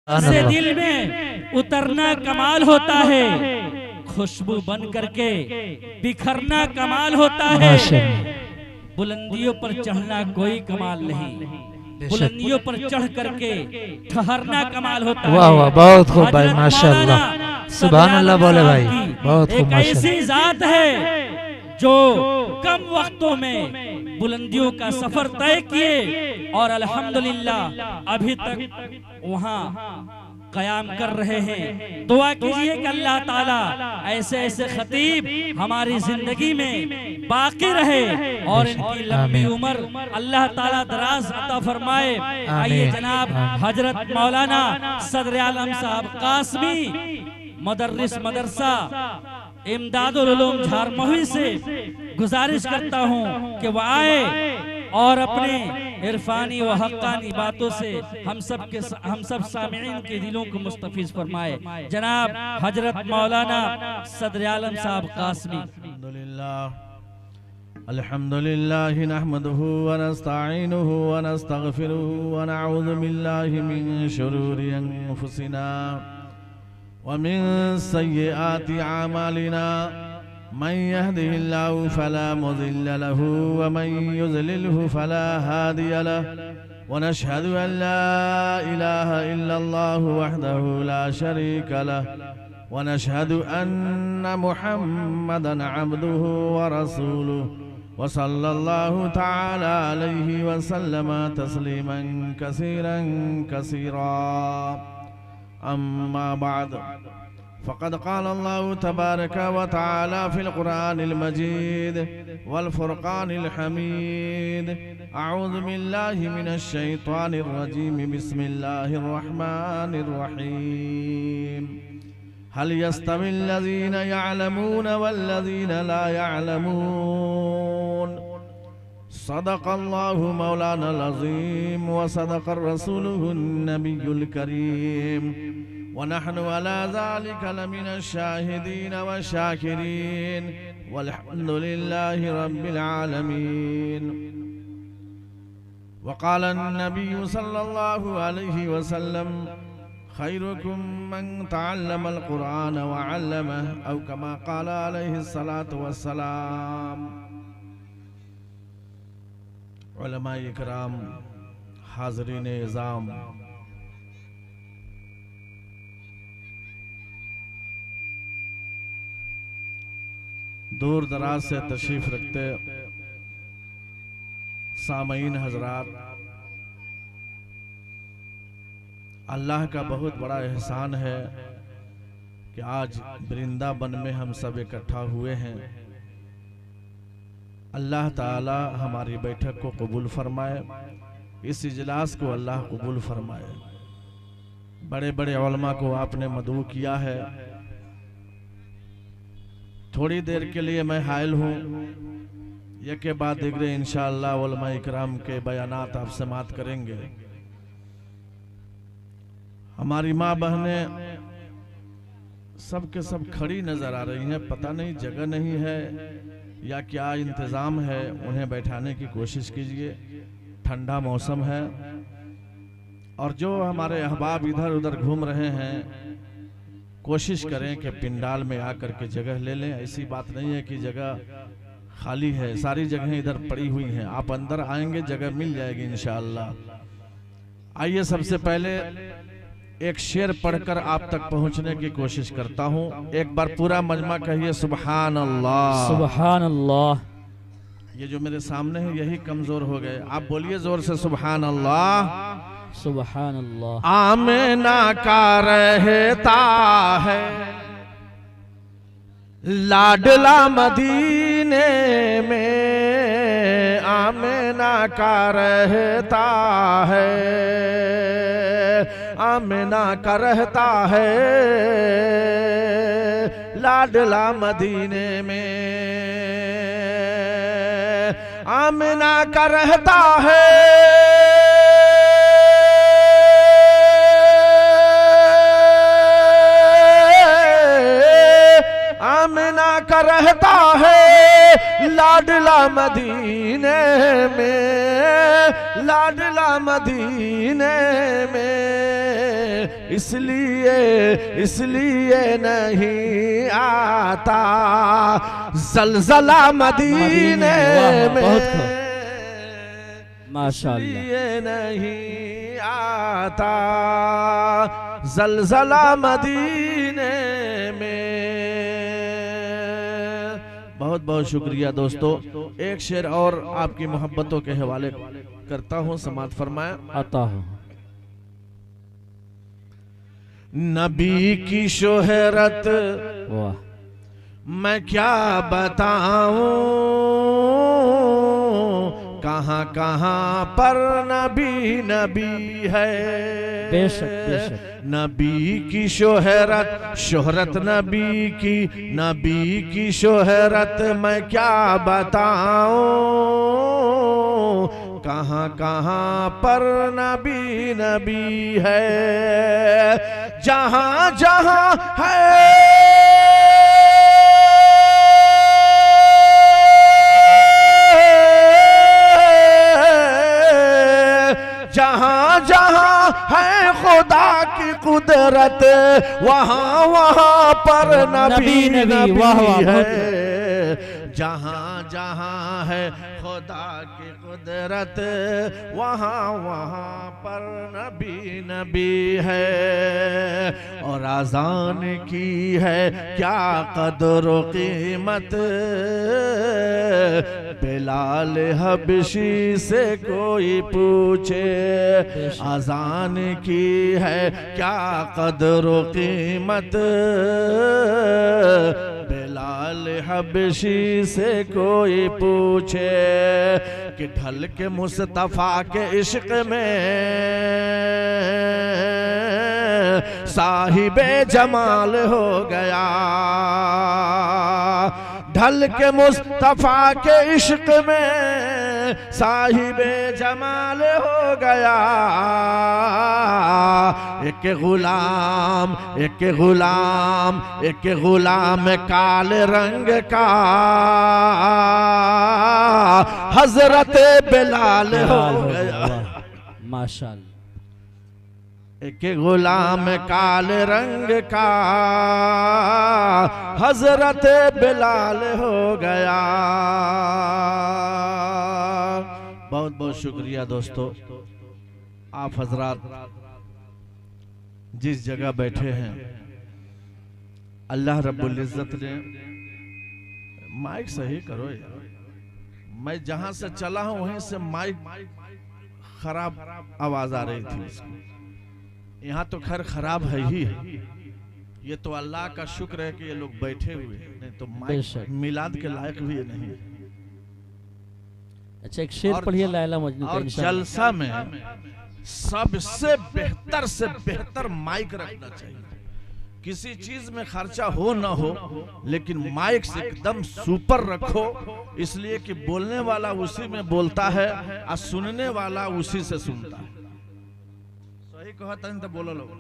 से दिल में उतरना कमाल होता है, खुशबू बन करके बिखरना कमाल होता है। बुलंदियों पर चढ़ना कोई कमाल नहीं, बुलंदियों पर चढ़ करके ठहरना कमाल होता है। वाह वाह, बहुत खूब भाई, माशाअल्लाह, सुभान अल्लाह बोले भाई, बहुत खूब। एक ऐसी जात है जो कम वक्तों में बुलंदियों का सफर तय किए और अल्हम्दुलिल्लाह अभी तक वहाँ कयाम कर रहे हैं। दुआ कीजिए कि अल्लाह ताला ऐसे ऐसे खतीब हमारी जिंदगी में बाकी रहे और इनकी लंबी उम्र अल्लाह ताला दराज अता फरमाए। आइए जनाब हजरत मौलाना सदर आलम साहब कासमी मदरस मदरसा इमदादुल उलूम झारमोही से गुजारिश करता हूँ कि वह आए और अपने इरफानी व हक्कानी बातों से हम सब सामिईन के दिलों को मुस्तफिज फरमाए। जनाब हजरत मौलाना सदर आलम साहब कासमी। अल्हम्दुलिल्लाह नहमदुहु व नस्तईनुहु व नस्तगफिरुहु व नऊज़ु बिल्लाहि मिन शुरूरि अनफुसिना व मिन सय्यिआति अमालिना मन यहदिहिल्लाहु फला मुज़िल्ल लहु व मन युज़लिलहु फला हादिय लहु व नशहदु अन ला इलाहा इल्लल्लाहु वहदहु ला शरीका लहु व नशहदु अन्न मुहम्मदन अब्दुहु व रसूलुहु व सल्लल्लाहु तआला अलैहि व सल्लम तस्लीमन कसीरन कसीरा। अम्मा बाद फ़क़द क़ाल अल्लाहु तबारक व तआला फ़िल क़ुरआनिल मजीद वल फ़ुरक़ानिल हमीद। अऊज़ु बिल्लाहि मिनश शैतानिर रजीम। बिस्मिल्लाहिर रहमानिर रहीम। हल यस्तविल लज़ीना यअलमून वल्लज़ीना ला यअलमून। सदक़ल्लाहु मौलानाल अज़ीम व सदक़र रसूलुहुन नबियुल करीम व नहनु अला ज़ालिका लमिनश शाहिदीन व शाकिरीन वल्हम्दुलिल्लाहि रब्बिल आलमीन। व क़ाल अन्नबिय्यु सल्लल्लाहु अलैहि वसल्लम खैरुकुम मन तअल्लमल क़ुरआन व अल्लमह औ कमा क़ाल अलैहि सलातु वस्सलाम। उलमाए इकराम, हाज़रीन इज़ाम, दूर दराज से तशरीफ रखते सामईन हजरात, अल्लाह का बहुत बड़ा एहसान है कि आज वृंदावन में हम सब इकट्ठा हुए हैं। अल्लाह ताला हमारी बैठक को कबूल फरमाए, इस इजलास को अल्लाह कबूल फरमाए। बड़े बड़े उलमा को आपने मदऊ किया है। थोड़ी देर के लिए मैं हायल हूँ, एक के बाद दिगरे इंशाअल्लाह उलमा इकराम के बयानात आप समात करेंगे। हमारी माँ बहनें सब के सब खड़ी नजर आ रही हैं, पता नहीं जगह नहीं है या क्या इंतज़ाम है। उन्हें बैठाने की कोशिश कीजिए, ठंडा मौसम है। और जो हमारे अहबाब इधर उधर घूम रहे हैं, कोशिश करें कि पिंडाल में आकर के जगह ले लें। ऐसी बात नहीं है कि जगह खाली है, सारी जगहें इधर पड़ी हुई हैं। आप अंदर आएंगे जगह मिल जाएगी इंशाअल्लाह। आइए सबसे पहले एक शेर पढ़कर आप तक पहुंचने की कोशिश करता हूं। एक बार पूरा मजमा कहिए सुभान अल्लाह। सुभान अल्लाह। ये जो मेरे सामने है यही कमजोर हो गए, आप बोलिए जोर से सुभान अल्लाह। सुभान अल्लाह। आमिना का रहता है लाडला मदीने में, आमिना का रहता है, आमिना का रहता है लाडला मदीने में, आमिना का रहता है आमिना का रहता है लाडला मदीने में, लाडला मदीने में, इसलिए नहीं आता जलजला मदीने में, माशाअल्लाह। इसलिए नहीं आता जलजला मदीने में। बहुत बहुत शुक्रिया दोस्तों। एक शेर और आपकी मोहब्बतों के हवाले करता हूँ, समात फरमाया। आता हूँ। नबी की शोहरत वाह, मैं क्या बताऊं, कहाँ कहाँ पर नबी नबी है। बेशक बेशक। नबी की शोहरत नबी की शोहरत मैं क्या बताऊं, कहाँ कहाँ पर नबी नबी है। जहाँ जहाँ है जहाँ जहाँ है खुदा की कुदरत, वहाँ वहाँ पर नबी नबी है। जहाँ जहाँ है खुदा की कुदरत, वहाँ वहाँ पर नबी नबी है। और आज़ान की है क्या कदर कीमत, बिलाल हबशी से कोई पूछे। आज़ान की है क्या कदर कीमत, बिलाल हबशी से कोई पूछे। कि ढल के मुस्तफा के इश्क में साहिबे जमाल हो गया। ढल के मुस्तफा के इश्क में साहिबे जमाल हो गया। एक गुलाम काले रंग का हजरत बिलाल हो गया। माशाअल्लाह। एक गुलाम काले रंग का हजरत बिलाल हो गया। बहुत बहुत शुक्रिया दोस्तों। आप हजरात जिस जगह बैठे हैं, अल्लाह रब्बुल इज्जत ने, माइक सही करो यार, मैं जहां से चला हूं वहीं से माइक खराब आवाज आ रही थी। यहाँ तो खैर खराब है ही है। ये तो अल्लाह का शुक्र है कि ये लोग बैठे हुए, नहीं तो माइक मिलाद के लायक भी नहीं है। अच्छा, एक शेर पढ़िए लैला मजनू। और जलसा में सबसे बेहतर से बेहतर माइक रखना चाहिए। किसी चीज में खर्चा हो ना हो, लेकिन माइक से एकदम सुपर रखो, इसलिए कि बोलने वाला उसी में बोलता है और सुनने वाला उसी से सुनता है। सही कहता है तो बोलो लोग,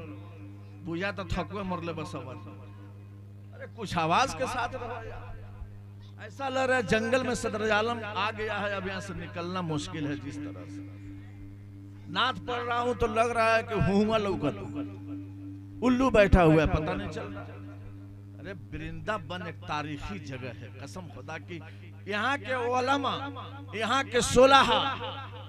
पूजा तो थकुए मरले बस। अरे कुछ आवाज के साथ रहो यार। ऐसा लग रहा है जंगल में सदर आलम आ गया है, अब यहाँ से निकलना मुश्किल है। जिस तरह से नाच पढ़ रहा हूं तो लग रहा है कि हुआ लौकल उल्लू बैठा हुआ है, पता नहीं चल रहा। अरे वृंदावन एक तारीखी जगह है, कसम खुदा की। यहाँ के उलमा, यहाँ के सोलहा,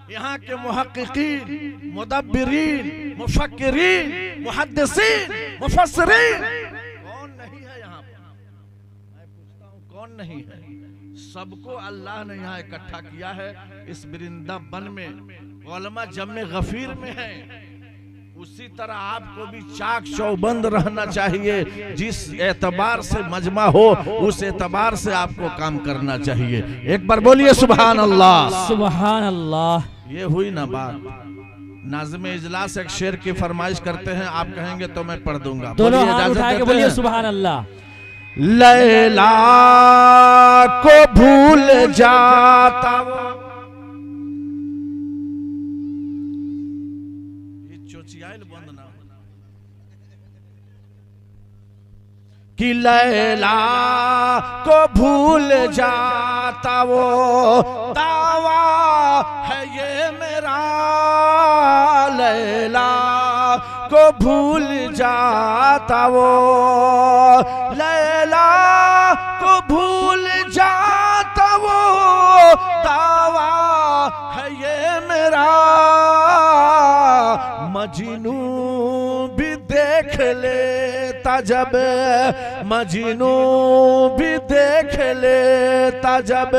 यहाँ के मुहक्किकीन, मुदब्बिरीन, मुफक्किरीन, मुहद्दिसीन, मुफस्सिरीन, कौन नहीं है यहाँ पर? मैं पूछता हूँ कौन नहीं है? सबको अल्लाह ने यहाँ इकट्ठा किया है। इस वृंदावन में उलमा जम्मे गफीर में है। उसी तरह आपको भी चाक चौबंद रहना चाहिए। जिस एतबार से मजमा हो, उस एतबार से आपको काम करना चाहिए। एक बार बोलिए सुभान अल्लाह। सुभान अल्लाह। ये हुई ना बात। नाज़िम इजलास एक शेर की फरमाइश करते हैं, आप कहेंगे तो मैं पढ़ दूंगा। दोनों हाथ उठा के बोलिए सुभान अल्लाह। लैला को भूल जाता, ये चोचियाइल बंद ना। कि लैला को भूल जाता वो दावा है ये मेरा, लैला को भूल जाता वो, लैला को भूल जाता वो दावा है ये मेरा। मजनू भी देख लेता जब, मजनू भी देख लेता जब,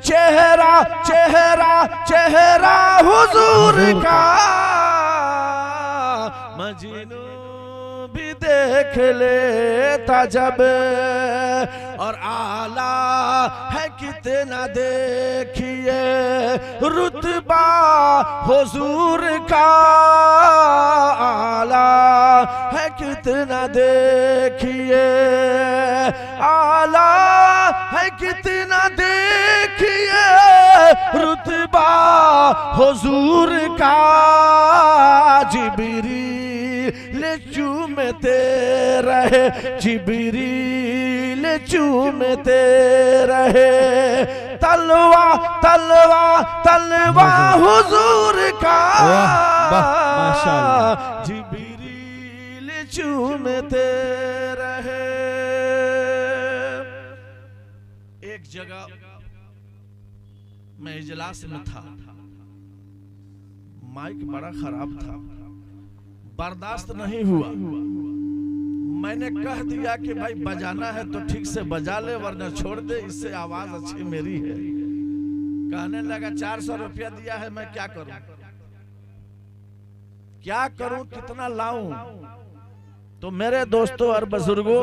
चेहरा चेहरा चेहरा हुजूर का, मजनू भी देख लेता जब। और आला है कितना देखिए रुतबा हुजूर का, आला है कितना देखिए, आला है कितना देखिए रुतबा हुजूर का। जिब्रील चूमते रहे, जिब्रील चूमते रहे, तलवा तलवा तलवा हुजूर का, माशाअल्लाह, जिब्रील चूमते रहे। एक जगह मैं इजलास में था, माइक बड़ा खराब था, बर्दाश्त नहीं हुआ। मैंने कह दिया कि भाई बजाना है तो ठीक से बजा ले वरना छोड़ दे, इससे आवाज अच्छी मेरी है। कहने लगा 400 रुपया दिया है, मैं क्या करूं, क्या करूं, कितना लाऊं। तो मेरे दोस्तों और बुजुर्गों,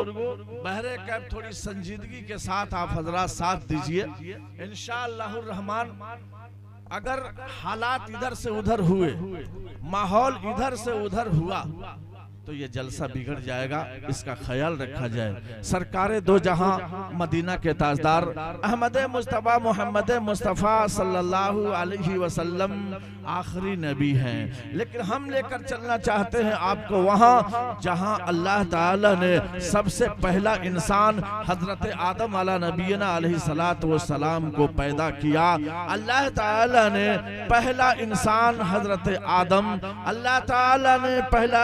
बहरे कैब थोड़ी संजीदगी के साथ आप हजरात साथ दीजिए। इंशाअल्लाहुर रहमान अगर हालात इधर से उधर हुए, माहौल इधर से उधर हुआ तो ये जलसा बिगड़ जाएगा, इसका ख्याल रखा जाए। सरकारे दो जहां मदीना के ताजदार अहमद मुस्तफा मोहम्मद मुस्तफा सल्लल्लाहु अलैहि वसल्लम आखिरी नबी हैं, लेकिन हम लेकर चलना चाहते हैं आपको वहां जहां अल्लाह ताला ने सबसे पहला इंसान हजरत आदम अला नबीना अलैहिस्सलातु वस्सलाम को पैदा किया। अल्लाह ताला ने पहला इंसान हजरत आदम, अल्लाह ताला ने पहला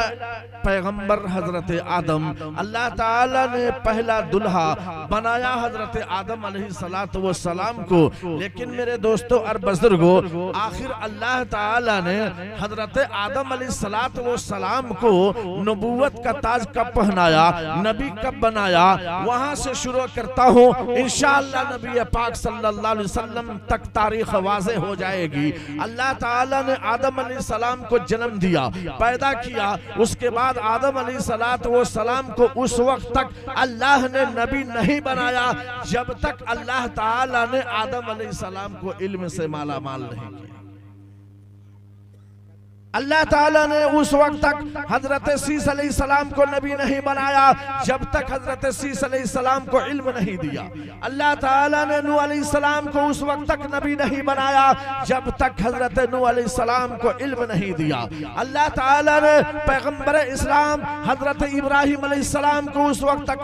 पैगंबर हजरत आदम, अल्लाह ताला ने पहला दुल्हा बनाया हजरत आदम अलैहिस्सलातु वस्सलाम को। लेकिन मेरे दोस्तों और बुजुर्गों, आखिर अल्लाह ताला ने हजरत आदम अलैहिस्सलातु वस्सलाम को नबूवत का ताज कब पहनाया, नबी कब बनाया, वहां से शुरू करता हूं। इंशाअल्लाह नबी पाक सल्लल्लाहु अलैहि वसल्लम तक तारीख वाज़े हो जाएगी। अल्लाह ताला ने आदम अलैहिस्सलाम को जन्म दिया, पैदा किया। उसके बाद आदम अलैहिस्सलातु वस्सलाम को उस वक्त तक अल्लाह ने नबी नहीं बनाया जब तक अल्लाह ताला ने आदम अलैहिस्सलाम को इल्म से माला माल नहीं किया। अल्लाह ताला ने उस वक्त तक हजरत शीस अलैहिस्सलाम को नबी नहीं बनाया जब तक हजरत शीस अलैहिस्सलाम को इल्म नहीं दिया। अल्लाह ताला ने नूह अलैहिस्सलाम को उस वक्त तक नबी नहीं बनाया जब तक हजरत नूह अलैहिस्सलाम को इल्म नहीं दिया। अल्लाह ताला ने पैगंबर इस्लाम हजरत इब्राहिम अलैहिस्सलाम को उस वक्त तक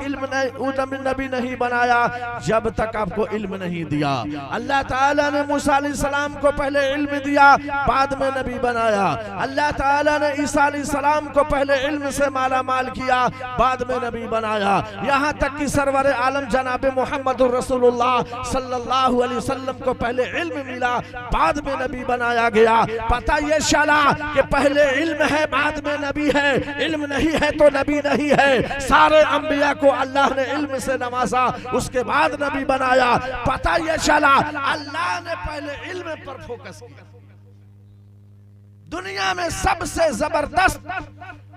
नबी नहीं बनाया जब तक आपको इल्म नहीं दिया। अल्लाह ताला ने मूसा अलैहिस्सलाम को पहले इल्म दिया, बाद में नबी बनाया। अल्लाह ताला ने ईसा अलैहिस्सलाम को पहले इल्म से माला माल किया, बाद में नबी बनाया। यहाँ तक कि सरवर आलम जनाब मोहम्मदुर रसूलुल्लाह सल्लल्लाहु अलैहि वसल्लम को पहले इल्म मिला, बाद में नबी बनाया गया। पता ये चला कि पहले इल्म है बाद में नबी है, इल्म नहीं है तो नबी नहीं है। सारे अंबिया को अल्लाह ने इल्म से नवाजा, उसके बाद नबी बनाया। पता ये चला अल्लाह ने पहले इल्म पर फोकस किया। दुनिया में सबसे जबरदस्त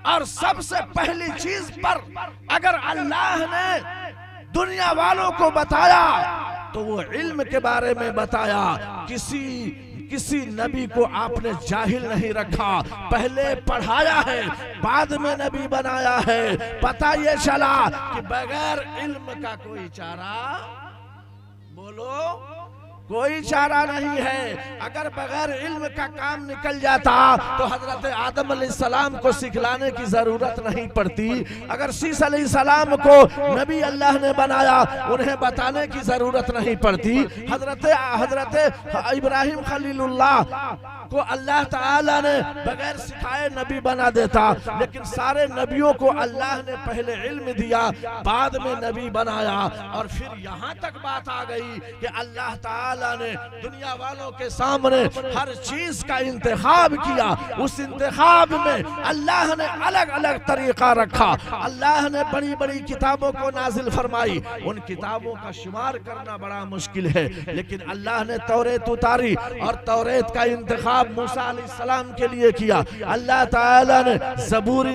और सबसे पहली चीज पर अगर अल्लाह ने दुनिया वालों को बताया तो वो इल्म के बारे में बताया। किसी नबी को आपने जाहिल नहीं रखा, पहले पढ़ाया है बाद में नबी बनाया है। पता ये चला कि बगैर इल्म का कोई चारा, बोलो कोई चारा नहीं है। अगर बगैर इल्म का काम निकल जाता तो हजरत आदम अलैहिस्सलाम को सिखलाने की जरूरत नहीं पड़ती। अगर शीश अलैहिस्सलाम को नबी अल्लाह ने बनाया, उन्हें बताने की जरूरत नहीं पड़ती। हजरत इब्राहिम खलीलुल्लाह को अल्लाह ताला ने बगैर सिखाए नबी बना देता, लेकिन सारे नबियों को अल्लाह ने पहले इल्म दिया, बाद में नबी बनाया। और फिर यहाँ तक बात आ गई कि अल्लाह ताला ने दुनिया वालों के सामने हर चीज का इंतखाब किया। उस इंतखाब में अल्लाह ने अलग अलग तरीका रखा। अल्लाह ने बड़ी बड़ी किताबों को नाजिल फरमाई। उन किताबों का शुमार करना बड़ा मुश्किल है, लेकिन अल्लाह ने तौरेत उतारी और तौरेत का इंतखाब मूसा अलैहिस्सलाम के लिए किया। अल्लाह ताला ने ज़बूर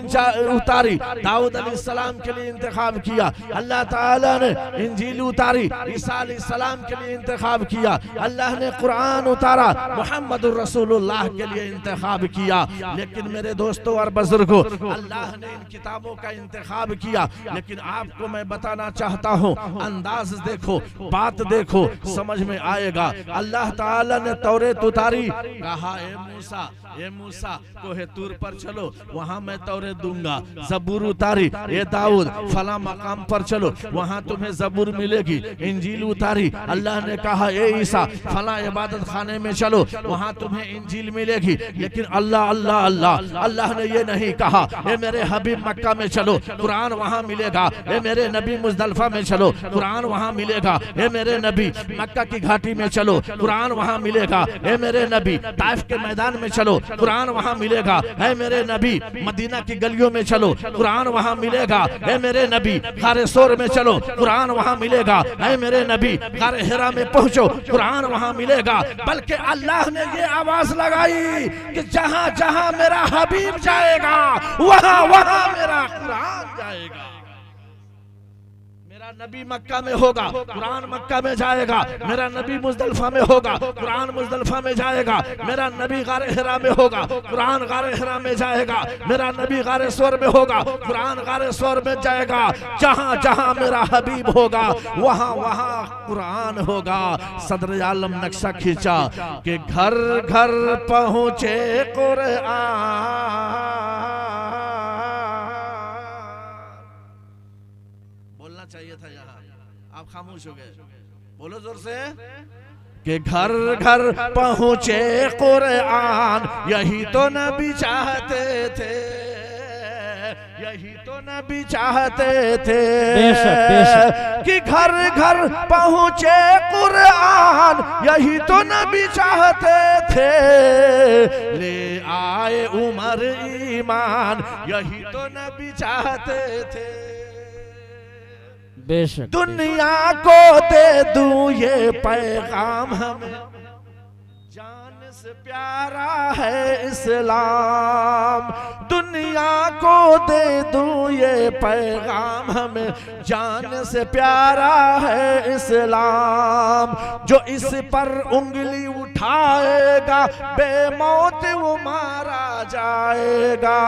उतारी, दाऊद अलैहिस्सलाम के लिए इंतखाब किया। अल्लाह ताला ने इंजील उतारी, ईसा अलैहिस्सलाम के लिए इंतखाब किया। अल्लाह ने कुरान उतारा, मुहम्मदुर रसूलुल्लाह के लिए इंतखाब किया। लेकिन मेरे दोस्तों और बुजुर्गों, अल्लाह ने इन किताबों का इंतखाब किया, लेकिन आपको मैं बताना चाहता हूँ, अंदाज देखो, बात देखो, समझ में आएगा। अल्लाह ताला ने तौरेत उतारी, कहा ए मूसा कोहे तूर पर चलो, वहां मैं तौरेत दूंगा। ज़बूर उतारी, ए दाऊद फला मकाम पर चलो, वहां तुम्हें ज़बूर मिलेगी। इंजील उतारी, अल्लाह ने कहा ए ईसा फला इबादत खाने में चलो, वहां तुम्हें इंजील मिलेगी। लेकिन अल्लाह अल्लाह अल्लाह अल्लाह ने ये नहीं कहा ए मेरे हबीब मक्का में चलो, कुरान वहां मिलेगा। ए मेरे नबी मुज़दलिफा में चलो, कुरान वहां मिलेगा। ए मेरे नबी मक्का की घाटी में चलो, कुरान वहां मिलेगा। ए मेरे नबी ताइफ के मैदान में चलो, कुरान वहां मिलेगा। है मेरे नबी मदीना की गलियों में चलो, कुरान वहां मिलेगा। है मेरे नबी गारे सोर में चलो, कुरान वहां मिलेगा। है मेरे नबी गारे हिरा में पहुंचो, कुरान वहां मिलेगा। बल्कि अल्लाह ने ये आवाज लगाई कि जहां जहां मेरा हबीब जाएगा, वहां वहां मेरा कुरान जाएगा। मेरा नबी मक्का में होगा, कुरान मक्का में जाएगा। मेरा नबी मुज़दलिफा में होगा, कुरान मुज़दलिफा में जाएगा। मेरा नबी गारे हिरा में होगा, कुरान गारे हिरा में जाएगा। मेरा नबी गारे सोर में होगा, कुरान गारे सोर में जाएगा। जहां जहां मेरा हबीब होगा, वहां वहां कुरान होगा। सदर आलम नक्शा खींचा कि घर घर पहुंचे कुरान। चाहिए था, यहाँ आप खामोश हो गए। बोलो जोर से कि घर घर पहुंचे कुरान, यही तो नबी चाहते थे, यही तो नबी चाहते थे। बेशक बेशक कि घर घर पहुंचे कुरान, यही तो नबी चाहते थे। ले आए उमर ईमान, यही तो नबी चाहते थे। बेशक दुनिया को दे दूं ये पैगाम, हमें जान से प्यारा है इस्लाम। दुनिया को दे दूं ये पैगाम, हमें जान से प्यारा है इस्लाम। जो इस पर उंगली उठाएगा, बेमौत वो मारा जाएगा।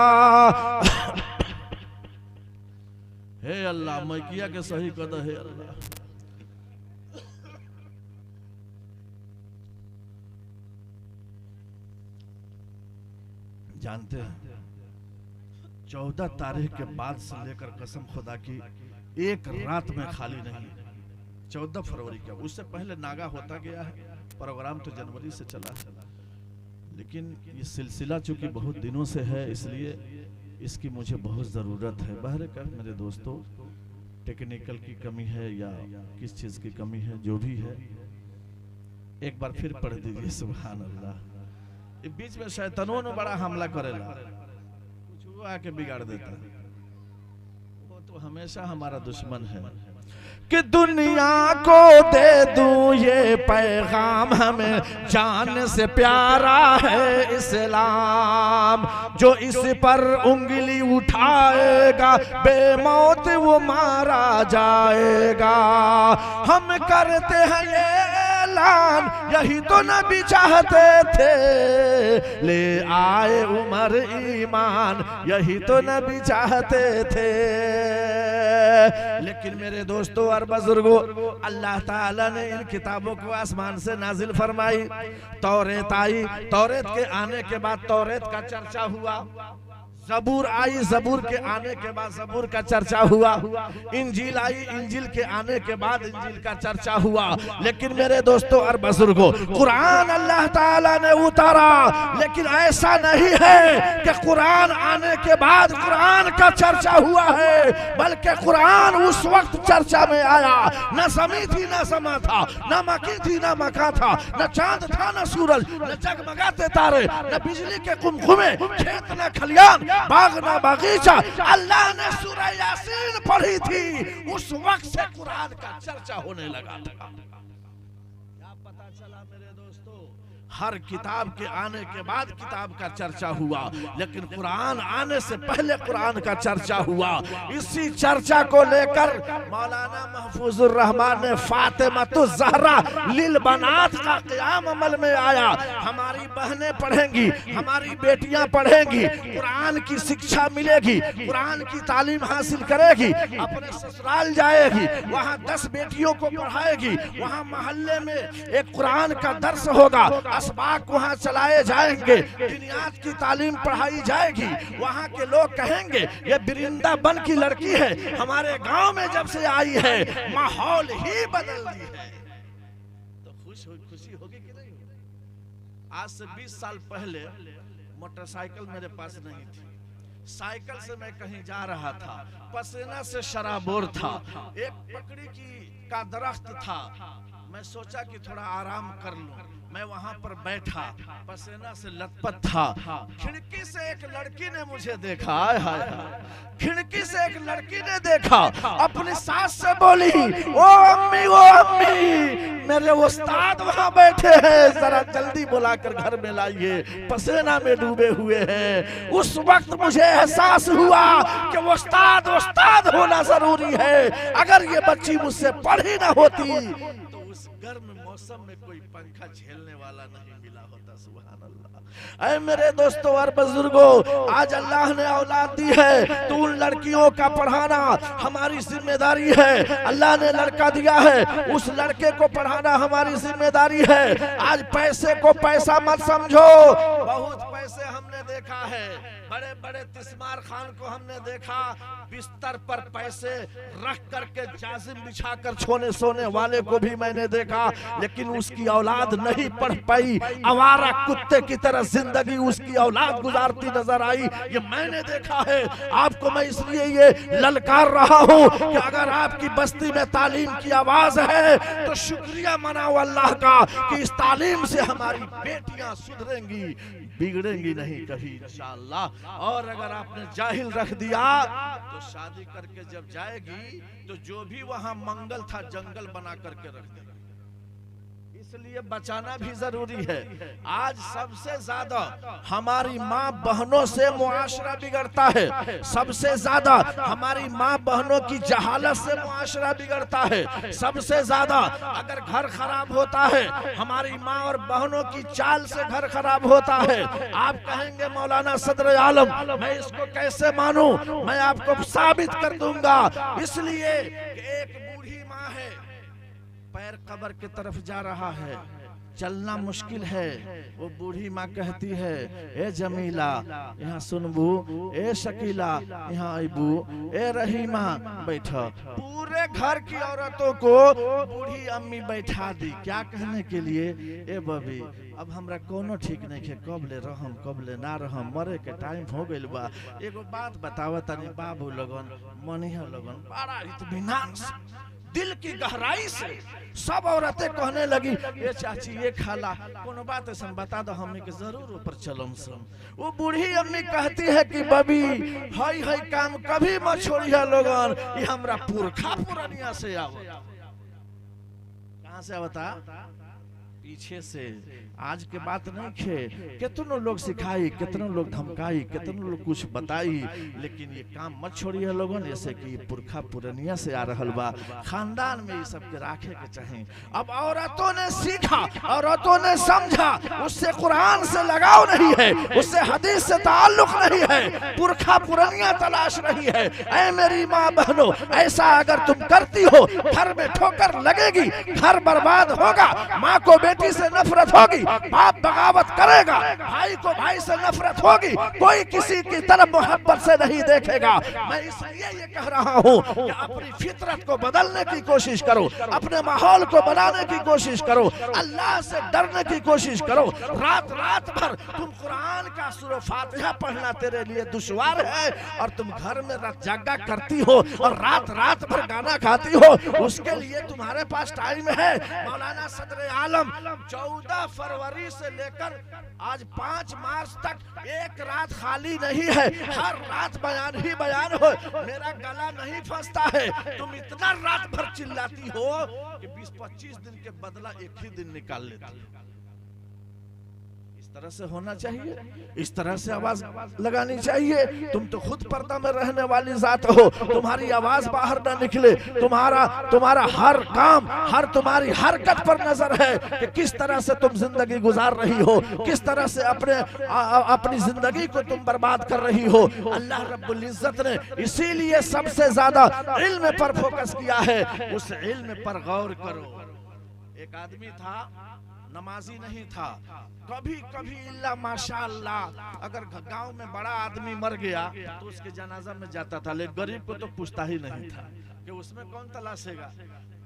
हे अल्लाह, मैं किया के सही कद है अल्लाह। जानते हैं 14 तारीख के बाद से लेकर कसम खुदा की एक रात में खाली नहीं। 14 फरवरी का, उससे पहले नागा होता गया है, प्रोग्राम तो जनवरी से चला है, लेकिन ये सिलसिला चूंकि बहुत दिनों से है, इसलिए इसकी मुझे बहुत ज़रूरत है। बहरकल मेरे दोस्तों, टेक्निकल की कमी है या किस चीज़ की कमी है, जो भी है, एक बार फिर पढ़ दीजिए। सुभान अल्लाह। इस बीच में शैतानों ने बड़ा हमला करेला, कुछ वो आके बिगाड़ देता है। वो तो हमेशा हमारा दुश्मन है। कि दुनिया को दे दूं ये पैगाम, हमें जान से प्यारा है इस्लाम। जो इस पर उंगली उठाएगा, बेमौत वो मारा जाएगा। हम करते हैं ये ऐलान, यही तो नबी चाहते थे। ले आए उमर ईमान, यही तो नबी चाहते थे। है। लेकिन मेरे दोस्तों और बुजुर्गों, अल्लाह ताला ने इन किताबों को आसमान से नाजिल फरमाई। तौरेत आई, तौरेत के आने के बाद तौरेत का चर्चा हुआ। ज़बूर आई, ज़बूर के आने के बाद ज़बूर का चर्चा हुआ। इंजील आई, इंजील के आने के बाद इंजील का चर्चा हुआ। लेकिन मेरे दोस्तों और बुजुर्गों, कुरान अल्लाह ताला ने उतारा, लेकिन ऐसा नहीं है कि कुरान आने के बाद कुरान का चर्चा हुआ है, बल्कि कुरान उस वक्त चर्चा में आया। न समी थी न समा था, न मकी थी न मका था, न चांद था न सूरज, न जगमगाते तारे, न बिजली के कुमकुमे, खेत न खलियान, बाग ना बागीचा। अल्लाह ने सूरह यासीन पढ़ी थी, उस वक्त से कुरान का चर्चा होने लगा था। क्या पता चला मेरे दोस्तों, हर किताब के आने के बाद किताब का चर्चा हुआ, लेकिन कुरान आने से पहले कुरान का चर्चा हुआ। इसी चर्चा को लेकर मौलाना महफूजुर रहमान ने फातिमातुज़ ज़हरा लिल बनात का क़याम अमल में आया। हमारी बहनें पढ़ेंगी, हमारी बेटियां पढ़ेंगी, कुरान की शिक्षा मिलेगी, कुरान की तालीम हासिल करेगी, अपने ससुराल जाएगी, वहाँ 10 बेटियों को पढ़ाएगी, वहाँ मोहल्ले में एक कुरान का दर्स होगा, असबाक वहाँ चलाए जाएंगे, दुनियात की तालीम पढ़ाई जाएगी। वहाँ के लोग कहेंगे ये वृंदावन की लड़की है, हमारे गांव में जब से आई है माहौल ही बदल दी है। तो खुशी होगी कि नहीं? आज से 20 साल पहले मोटरसाइकिल मेरे पास नहीं थी, साइकिल से मैं कहीं जा रहा था, पसीना से शराबोर था, एक पकड़ी का दरख्त था, मैं सोचा कि थोड़ा आराम कर लूं। मैं वहां पर बैठा, पसीना से लथपथ था। खिड़की से एक लड़की ने मुझे देखा, हाय खिड़की से एक लड़की ने देखा, अपनी सास से बोली, ओ अम्मी मेरे उस्ताद वहां बैठे हैं, जरा जल्दी बुलाकर घर में लाइए, पसीना में डूबे हुए हैं। उस वक्त मुझे एहसास हुआ कि उस्ताद होना जरूरी है। अगर ये बच्ची मुझसे पढ़ी ना होती तो उस गर्म मौसम में कोई पंखा झेलने वाला नहीं मिला होता। सुभान अल्लाह। ऐ मेरे दोस्तों और बुजुर्गों, आज अल्लाह ने औलाद दी है तो उन लड़कियों का पढ़ाना हमारी जिम्मेदारी है। अल्लाह ने लड़का दिया है, उस लड़के को पढ़ाना हमारी जिम्मेदारी है। आज पैसे को पैसा मत समझो। बहुत पैसे हमने देखा है, बड़े बड़े तिस्मार खान को हमने देखा बिस्तर पर पैसे रख करके जाजिम बिछाकर सोने वाले को भी मैंने देखा, लेकिन उसकी औलाद नहीं पढ़ पाई, आवारा कुत्ते की तरह जिंदगी उसकी औलाद गुजारती नजर आई। ये मैंने देखा है। आपको मैं इसलिए ये ललकार रहा हूँ कि अगर आपकी बस्ती में तालीम की आवाज है तो शुक्रिया मनाओ अल्लाह का कि इस तालीम से हमारी बेटियां सुधरेंगी, बिगड़ेंगी नहीं कभी इंशाअल्लाह। और अगर आपने जाहिल रख दिया तो शादी करके जब जाएगी तो जो भी वहां मंगल था जंगल बना करके रख देगा। इसलिए बचाना भी जरूरी है। आज सबसे ज्यादा हमारी माँ बहनों से मुआशरा बिगड़ता है, सबसे ज्यादा हमारी माँ बहनों की जहालत से मुआशरा बिगड़ता है, सबसे ज्यादा अगर घर खराब होता है हमारी माँ और बहनों की चाल से घर खराब होता है। आप कहेंगे मौलाना सदर आलम मैं इसको कैसे मानूं? मैं आपको साबित कर दूंगा। इसलिए एक बूढ़ी माँ है, पैर कब्र की तरफ जा रहा है, चलना मुश्किल है, वो बूढ़ी माँ कहती है, ए जमीला यहाँ सुनबू, ए शकीला यहाँ आईबू, ए रहीमा बैठो। पूरे घर की औरतों को बूढ़ी अम्मी बैठा दी, क्या कहने के लिए? ए बबी अब हमरा कोनो ठीक नहीं है, कब ले रहम कब ले ना रहम, मरे के टाइम हो गइल बा। एगो बात बतावा तनी बाबू लोगन मनिहा लोगन बड़ा इत्मीनान से दिल की गहराई से सब औरतें कहने लगी, ये चाची ये खाला कोनो बात ऐसा बता दो, हमें के जरूर ऊपर चलम सम। वो बूढ़ी अम्मी कहती है कि बबी हाय हाय काम कभी मत छोड़िया लोगन, ये हमरा पुरखा पुरानिया से आवत। कहां से आवता? पीछे से आज के बात नहीं खे, कितनों लोग सिखाई, कितनों लोग धमकाई, कितनों लोग कुछ बताई, लेकिन ये काम मत छोड़िए लोगों, जैसे कि पुरखा पुरनिया से आ रहल बा, खानदान में ये सब के राखे के चाहे। अब औरतों ने सीखा, औरतों ने समझा, उससे कुरान से लगाव नहीं है, उससे हदीस से ताल्लुक नहीं है, पुरखा पुरनिया तलाश नहीं है। ऐ मेरी माँ बहनों, ऐसा अगर तुम करती हो, घर में ठोकर लगेगी, घर बर्बाद होगा, माँ को बेटी से नफरत होगी, बाप बगावत करेगा, भाई को भाई से नफरत होगी, कोई किसी की तरफ मोहब्बत से नहीं देखेगा। मैं इसलिए ये कह रहा हूँ कि अपनी फितरत को बदलने की कोशिश करो, अपने माहौल को बनाने की कोशिश करो, अल्लाह से डरने की कोशिश करो। रात रात भर तुम कुरान का सूरह फातिहा पढ़ना तेरे लिए दुश्वार है, और तुम घर में रात जागा करती हो और रात रात भर गाना खाती हो, उसके लिए तुम्हारे पास टाइम है। मौलाना सदर आलम 14 फरवरी से लेकर आज 5 मार्च तक एक रात खाली नहीं है, हर रात बयान ही बयान हो, मेरा गला नहीं फंसता है। तुम इतना रात भर चिल्लाती हो कि 20-25 दिन के बदला एक ही दिन निकाल लेती हो। इस तरह से होना चाहिए, इस तरह से आवाज लगानी चाहिए। तुम तो खुद पर्दा में रहने वाली जात हो, तुम्हारी आवाज बाहर ना निकले, तुम्हारा हर काम, हर तुम्हारी हरकत पर नजर है कि किस तरह से तुम जिंदगी गुजार रही हो, किस तरह से अपनी जिंदगी को तुम बर्बाद कर रही हो। अल्लाह रब्बुल इज्जत ने इसीलिए सबसे ज्यादा इल्म पर फोकस किया है, उस इल्म पर गौर करो। एक आदमी था, नमाजी नहीं था, कभी कभी इल्ला माशाअल्लाह अगर गांव में बड़ा आदमी मर गया तो उसके जनाजा में जाता था, लेकिन गरीब को तो पूछता ही नहीं था कि उसमें कौन तलाशेगा।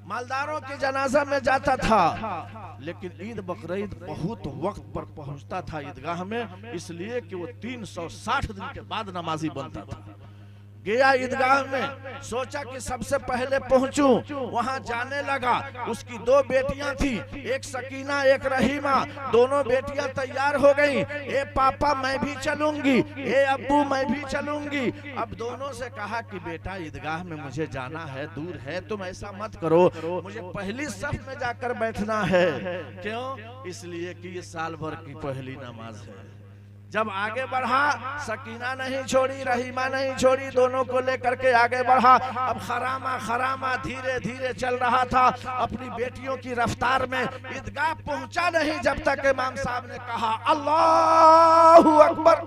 मालदारों के जनाजा में जाता था, लेकिन ईद बकरीद बहुत वक्त पर पहुंचता था ईदगाह में, इसलिए कि वो 360 दिन के बाद नमाजी बनता था। गया ईदगाह में, सोचा कि सबसे पहले पहुंचूं, वहां जाने लगा। उसकी 2 बेटियां थी, एक सकीना एक रहीमा, दोनों बेटियां तैयार हो गईं। ए पापा मैं भी चलूंगी, ए अब्बू मैं भी चलूंगी। अब दोनों से कहा कि बेटा ईदगाह में मुझे जाना है, दूर है, तुम ऐसा मत करो, मुझे पहली सफ में जाकर बैठना है। क्यों? इसलिए कि ये साल भर की पहली नमाज है। जब आगे बढ़ा, सकीना नहीं छोड़ी, रहीमा नहीं छोड़ी, दोनों को लेकर के आगे बढ़ा। अब खरामा धीरे धीरे चल रहा था अपनी बेटियों की रफ्तार में। ईदगाह पहुंचा नहीं जब तक इमाम साहब ने कहा अल्लाहू अकबर।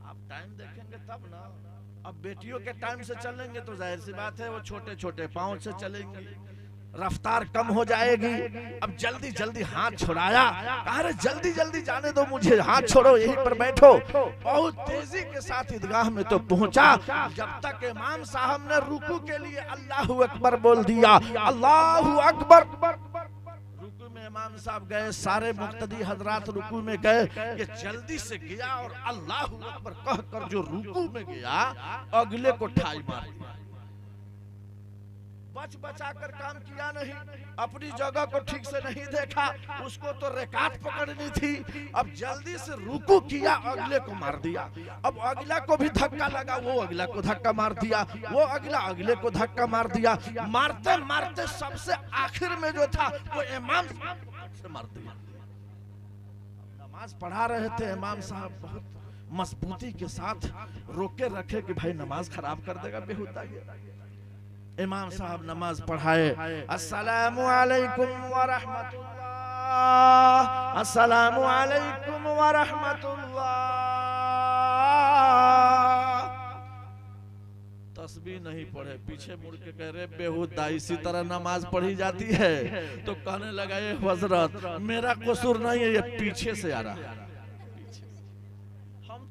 आप टाइम देखेंगे तब ना, अब बेटियों के टाइम से चलेंगे तो जाहिर सी बात है वो छोटे छोटे पाँव से चलेंगी, रफ्तार कम हो जाएगी। अब जल्दी जल्दी हाथ छुड़ाया, अरे जल्दी जल्दी जाने दो मुझे, हाथ छोड़ो, यहीं पर बैठो। बहुत तेजी के साथ ईदगाह में तो पहुंचा, जब तक इमाम साहब ने रुकू के लिए अल्लाहू अकबर बोल दिया, अल्लाहू अकबर। रुकू में इमाम साहब गए, सारे मुक्तदी हजरात रुकू में गए। ये जल्दी से गया और अल्लाहू अकबर कहकर जो रुकू में गया, अगले को ठाई मार दिया। बचा कर काम किया नहीं, अपनी जगह को ठीक से नहीं देखा, उसको तो रेकात पकड़नी थी। अब जल्दी से रुकू किया, अगले को मार दिया। अब अगला को भी धक्का लगा, वो अगला को धक्का मार दिया, वो अगला अगले को धक्का मार दिया। मारते मारते सबसे आखिर में जो था वो इमाम से मार दिया। नमाज पढ़ा रहे थे इमाम साहब, बहुत मजबूती के साथ रोके रखे कि भाई नमाज खराब कर देगा बेहुदा। इमाम साहब नमाज पढ़ाए, अस्सलामु अलैकुम व रहमतुल्लाह, अस्सलामु अलैकुम व रहमतुल्लाह। तस्बीह नहीं पढ़े, पीछे मुड़ के कह रहे बेहुदा इसी तरह नमाज पढ़ी जाती है। तो कहने लगा ये हजरत मेरा कसूर नहीं है, ये पीछे से आ रहा है।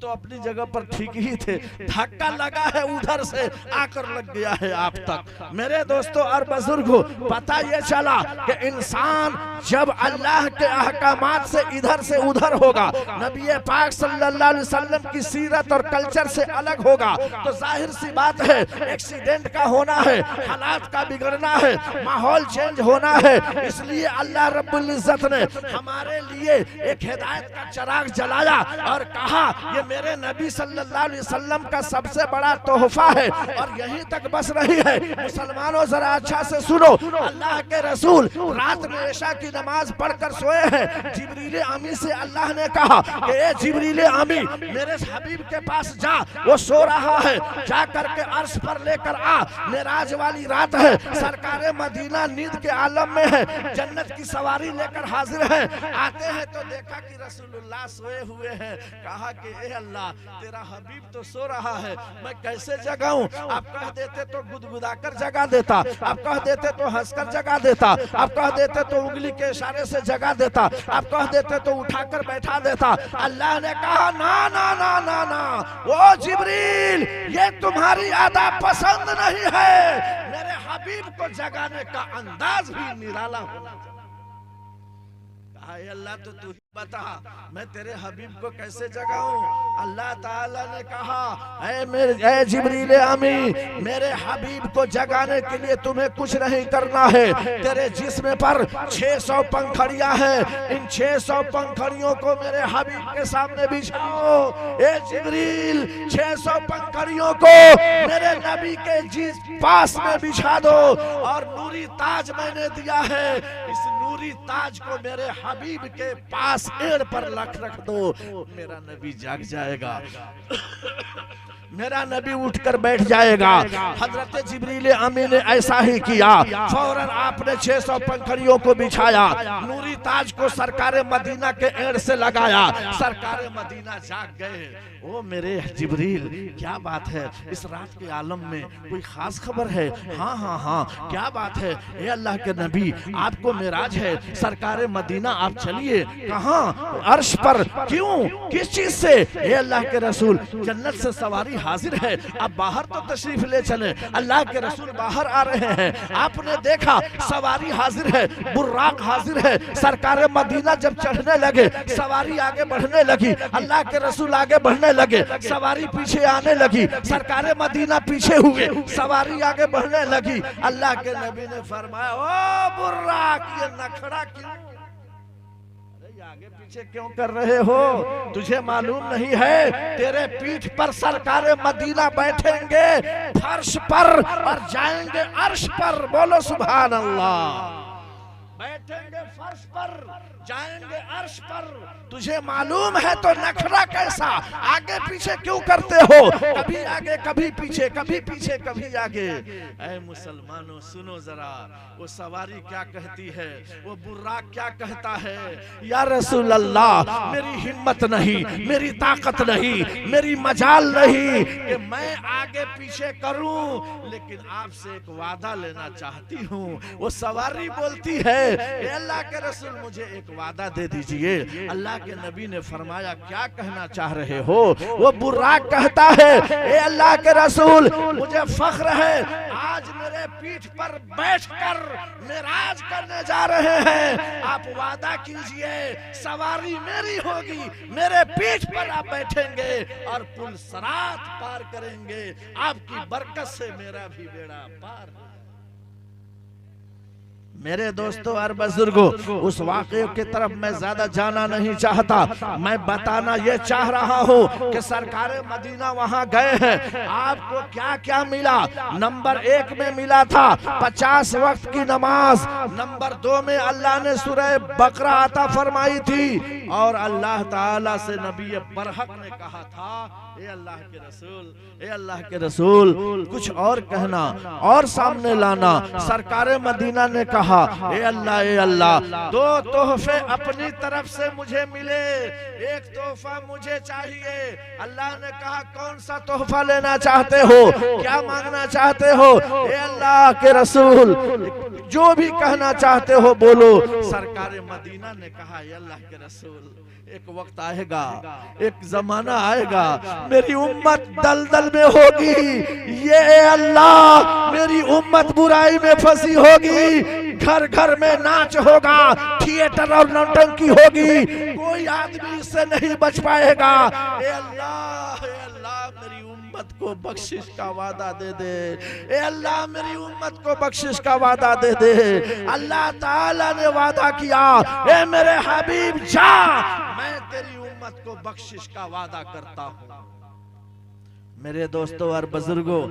तो अपनी जगह पर ठीक ही थे, धक्का लगा है उधर से आकर लग गया है आप तक। मेरे दोस्तों और बुजुर्गों, पता ये चला कि इंसान जब अल्लाह के अहकामात से इधर से उधर होगा, नबी पाक सल्लल्लाहु अलैहि वसल्लम की सीरत और कल्चर से अलग होगा, तो जाहिर सी बात है एक्सीडेंट का होना है, हालात का बिगड़ना है, माहौल चेंज होना है। इसलिए अल्लाह रब्बुल इज्जत ने हमारे लिए एक हिदायत का चिराग जलाया और कहा ये मेरे नबी सल्लल्लाहु अलैहि वसल्लम का सबसे बड़ा तोहफा है और यहीं तक बस रही है। मुसलमानों जरा अच्छा से सुनो, अल्लाह के रसूल रात में इशा की नमाज पढ़कर सोए हैं। जिब्रील अमी से अल्लाह ने कहा कि ए जिब्रील अमी मेरे हबीब के पास जा, वो सो रहा है, जा करके अर्श पर लेकर आ। मेराज वाली रात है, सरकारे मदीना नींद के आलम में है, जन्नत की सवारी लेकर हाजिर है। आते हैं तो देखा कि रसूलुल्लाह सोए हुए हैं। कहा कि ए अल्लाह तेरा हबीब तो सो रहा है, मैं कैसे जगाऊं? आप कह देते तो गुदगुदाकर जगा देता, आप कह देते तो हंसकर जगा देता, आप कह देते तो उंगली के इशारे से जगा देता, आप कह देते तो उठाकर बैठा देता। अल्लाह ने कहा ना ना ना ना ना, वो जिब्रील ये तुम्हारी आदा पसंद नहीं है। मेरे हबीब को जगाने का अंदाज भी निराला होना चाहिए। अल्लाह तो तू ही बता, मैं तेरे हबीब को कैसे जगाऊं? अल्लाह ताला ने कहा ऐ जिब्रील अमी मेरे हबीब को जगाने के लिए तुम्हें कुछ नहीं करना है। तेरे जिस्म पर 600 पंखड़ियां हैं, इन 600 पंखड़ियों को मेरे हबीब के सामने बिछाओ। ए जिब्रील 600 पंखड़ियों को मेरे नबी के पास में बिछा दो और नूरी ताज मैंने दिया है, इस नूरी ताज को मेरे हबीब के पास एड़ पर रख दो। मेरा नबी जाग जाएगा, मेरा नबी उठकर बैठ जाएगा। हजरत जिब्रील अमी ने ऐसा ही किया। फौरन आपने 600 पंखड़ियों को बिछाया, नूरी ताज को सरकारे मदीना के एड़ से लगाया। सरकारे मदीना जाग गए। ओ मेरे जिब्रील क्या बात है, इस रात के आलम में कोई खास खबर है? हाँ हाँ हाँ क्या बात है? ए अल्लाह के नबी आपको मेराज है, सरकारे मदीना आप चलिए। कहाँ? अर्श पर। क्यों? किस चीज से? ए अल्लाह के रसूल जन्नत से सवारी हाजिर है, आप बाहर तो तशरीफ ले चले। अल्लाह के रसूल बाहर आ रहे हैं, आपने देखा सवारी हाजिर है, बुर्राक हाजिर है। सरकारे मदीना जब चढ़ने लगे, सवारी आगे बढ़ने लगी, अल्लाह के रसूल आगे बढ़ने लगे, सवारी पीछे आने लगी। सरकारे मदीना पीछे हुए, सवारी आगे बढ़ने लगी। अल्लाह के नबी ने फरमाया ओ बुर्राक ये नखड़ा क्यों? आगे पीछे क्यों कर रहे हो? तुझे मालूम नहीं है तेरे पीठ पर सरकारे मदीना बैठेंगे फर्श पर और जाएंगे अर्श पर। बोलो सुभान अल्लाह। बैठेंगे फर्श पर, जाएंगे अर्श पर। तुझे मालूम है तो नखरा कैसा? आगे पीछे क्यों करते हो? कभी आगे कभी पीछे, कभी पीछे कभी आगे। ऐ मुसलमानों सुनो जरा, वो सवारी क्या कहती है, वो बुर्राक क्या कहता है। या रसूल अल्लाह मेरी हिम्मत नहीं, मेरी ताकत नहीं, मेरी मजाल नहीं कि मैं आगे पीछे करूं, लेकिन आपसे एक वादा लेना चाहती हूँ। वो सवारी बोलती है अल्लाह के रसूल मुझे एक वादा दे दीजिए। अल्लाह के नबी ने फरमाया क्या कहना चाह रहे हो? वो बुर्राक कहता है ए अल्लाह के रसूल मुझे फख्र है, आज मेरे पीठ पर बैठकर मेराज करने जा रहे हैं। आप वादा कीजिए सवारी मेरी होगी, मेरे पीठ पर आप बैठेंगे और पुल सरात पार करेंगे। आपकी बरकत से मेरा भी बेड़ा पार। मेरे दोस्तों और बुजुर्गों, उस वाक़े की तरफ मैं ज्यादा जाना नहीं चाहता। मैं बताना ये चाह रहा हूँ कि सरकारे मदीना वहाँ गए हैं, आपको क्या क्या मिला। नंबर 1 में मिला था 50 वक्त की नमाज। नंबर 2 में अल्लाह ने सूरह बकरा अता फरमाई थी और अल्लाह ताला से नबी बरहक ने कहा था ए अल्लाह के रसूल, ए अल्लाह के रसूल कुछ और कहना और सामने लाना। सरकारे मदीना ने कहा ए अल्लाह 2 तोहफे अपनी तरफ से मुझे मिले, एक तोहफा मुझे चाहिए। अल्लाह ने कहा कौन सा तोहफा लेना चाहते हो, क्या मांगना चाहते हो? ए अल्लाह के रसूल जो भी कहना चाहते हो बोलो। सरकारे मदीना ने कहा ए अल्लाह के रसूल एक वक्त आएगा, एक जमाना आएगा, मेरी उम्मत दलदल में होगी। ये अल्लाह मेरी उम्मत बुराई में फंसी होगी, घर घर में नाच होगा, थिएटर और नौटंकी होगी, कोई आदमी इससे नहीं बच पाएगा। ए अल्लाह मेरी उम्मत को बख्शिश का वादा दे दे। ए अल्लाह मेरी उम्मत को बख्शिश का वादा दे दे। अल्लाह ताला ने वादा किया ए मेरे हबीब जा, मैं तेरी उम्मत को बख्शिश का वादा करता हूँ। मेरे दोस्तों और बुजुर्गों,